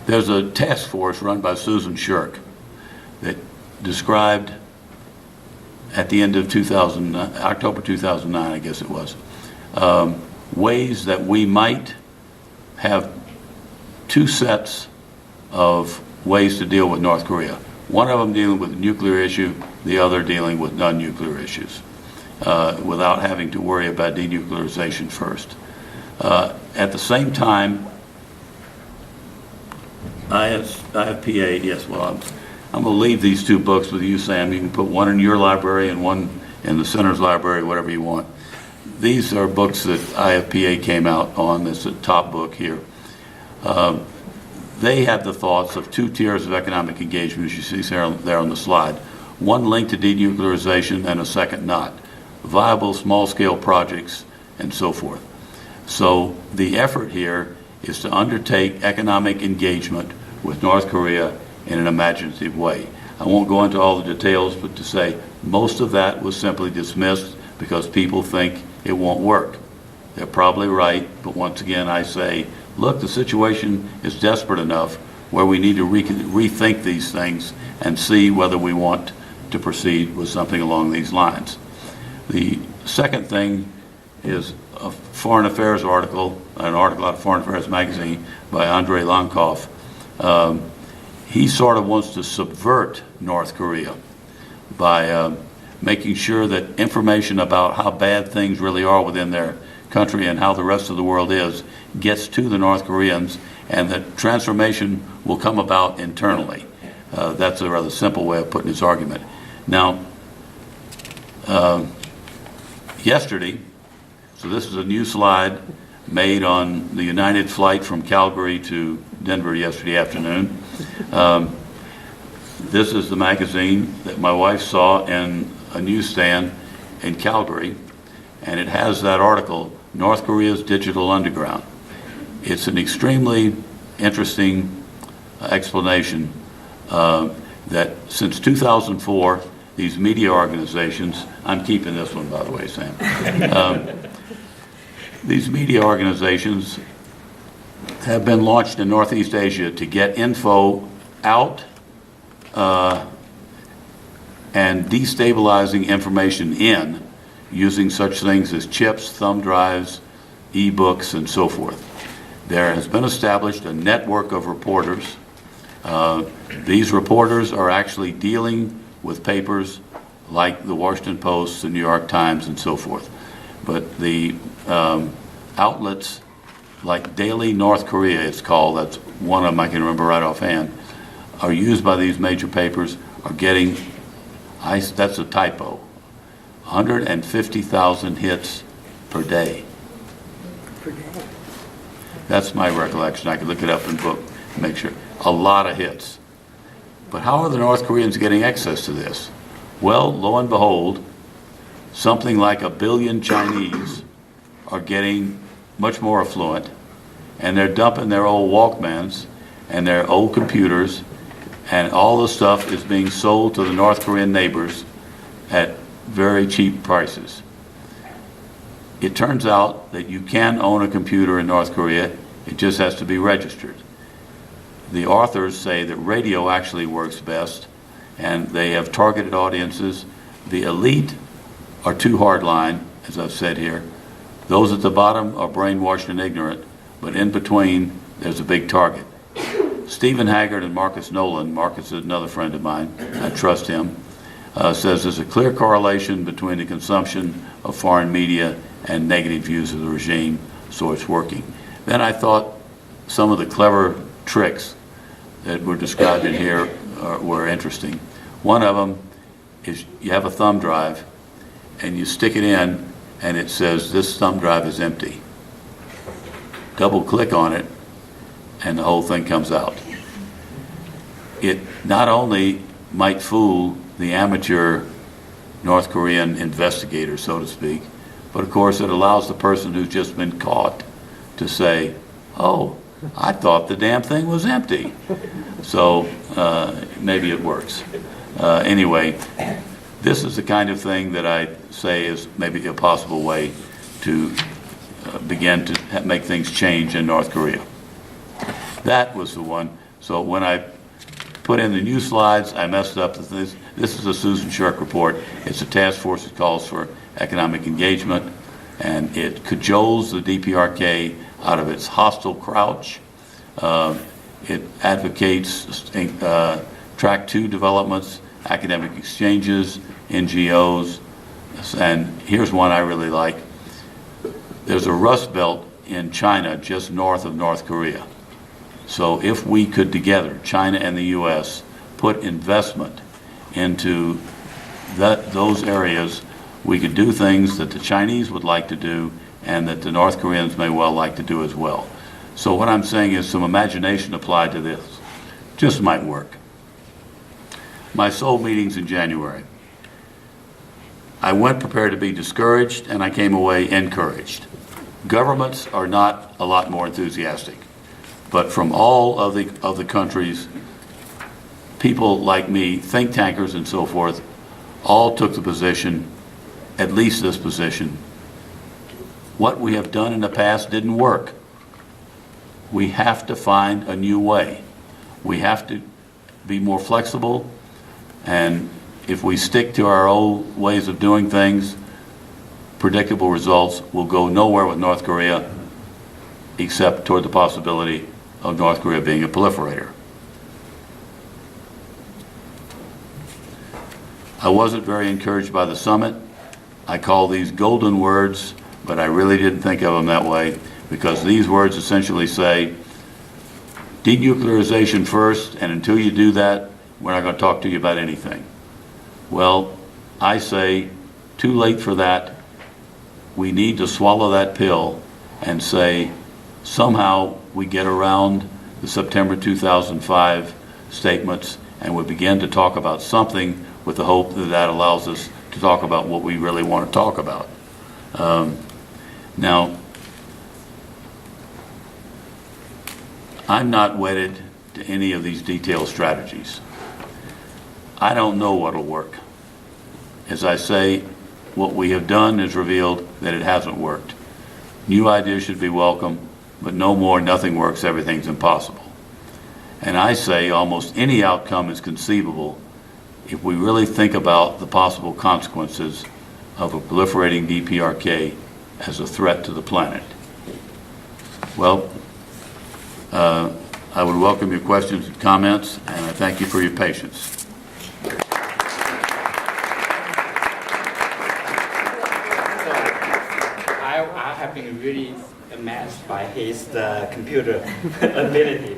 There's a task force run by Susan Shirk that described at the end of October 2009, I guess it was, ways that we might have two sets of ways to deal with North Korea. One of them dealing with the nuclear issue, the other dealing with non-nuclear issues, without having to worry about denuclearization first. At the same time, IFPA, yes, well, I'm going to leave these two books with you, Sam. You can put one in your library and one in the center's library, whatever you want. These are books that IFPA came out on. It's the top book here. They had the thoughts of two tiers of economic engagement, as you see there on the slide. One linked to denuclearization and a second not. Viable small-scale projects and so forth. So the effort here is to undertake economic engagement with North Korea in an imaginative way. I won't go into all the details, but to say most of that was simply dismissed because people think it won't work. They're probably right, but once again I say, look, the situation is desperate enough where we need to rethink these things and see whether we want to proceed with something along these lines. The second thing is a foreign affairs article, an article out of Foreign Affairs magazine by Andrei Lankov. He sort of wants to subvert North Korea by making sure that information about how bad things really are within their country and how the rest of the world is gets to the North Koreans, and that transformation will come about internally. That's a rather simple way of putting his argument. Now, yesterday, so this is a new slide made on the United flight from Calgary to Denver yesterday afternoon. This is the magazine that my wife saw in a newsstand in Calgary, and it has that article, North Korea's Digital Underground. It's an extremely interesting explanation that since 2004, these media organizations, I'm keeping this one, by the way, Sam. These media organizations have been launched in Northeast Asia to get info out and destabilizing information in, using such things as chips, thumb drives, e-books, and so forth. There has been established a network of reporters. These reporters are actually dealing with papers like the Washington Post, the New York Times, and so forth. But the outlets like Daily North Korea, it's called, that's one of them I can remember right offhand, are used by these major papers, are getting, that's a typo, 150,000 hits per day. That's my recollection. I could look it up in book and make sure. A lot of hits. But how are the North Koreans getting access to this? Well, lo and behold, something like 1 billion Chinese are getting much more affluent, and they're dumping their old Walkmans and their old computers, and all the stuff is being sold to the North Korean neighbors at very cheap prices. It turns out that you can own a computer in North Korea, it just has to be registered. The authors say that radio actually works best, and they have targeted audiences. The elite are too hardline, as I've said here. Those at the bottom are brainwashed and ignorant, but in between, there's a big target. Stephen Haggard and Marcus Nolan, Marcus is another friend of mine, I trust him, says there's a clear correlation between the consumption of foreign media and negative views of the regime, so it's working. Then I thought some of the clever tricks that were described in here were interesting. One of them is you have a thumb drive and you stick it in and it says this thumb drive is empty. Double click on it and the whole thing comes out. It not only might fool the amateur North Korean investigator, so to speak, but of course it allows the person who's just been caught to say, oh, I thought the damn thing was empty. So maybe it works. Anyway, this is the kind of thing that I say is maybe a possible way to begin to make things change in North Korea. That was the one. So when I put in the new slides, I messed up. This is a Susan Shirk report. It's a task force that calls for economic engagement, and it cajoles the DPRK out of its hostile crouch. It advocates track 2 developments, academic exchanges, NGOs, and here's one I really like. There's a rust belt in China just north of North Korea. So if we could together, China and the U.S., put investment into those areas, we could do things that the Chinese would like to do and that the North Koreans may well like to do as well. So what I'm saying is some imagination applied to this just might work. My Seoul meetings in January. I went prepared to be discouraged, and I came away encouraged. Governments are not a lot more enthusiastic, but from all of the countries, people like me, think tankers and so forth, all took the position, at least this position, what we have done in the past didn't work. We have to find a new way. We have to be more flexible, and if we stick to our old ways of doing things, predictable results will go nowhere with North Korea except toward the possibility of North Korea being a proliferator. I wasn't very encouraged by the summit. I call these golden words, but I really didn't think of them that way, because these words essentially say, denuclearization first, and until you do that, we're not going to talk to you about anything. Well, I say, too late for that. We need to swallow that pill and say, somehow we get around the September 2005 statements and we begin to talk about something with the hope that that allows us to talk about what we really want to talk about. Now, I'm not wedded to any of these detailed strategies. I don't know what'll work. As I say, what we have done has revealed that it hasn't worked. New ideas should be welcome, but no more, nothing works, everything's impossible. And I say almost any outcome is conceivable if we really think about the possible consequences of a proliferating DPRK as a threat to the planet. Well, I would welcome your questions and comments, and I thank you for your patience. I have been really amazed by his computer ability.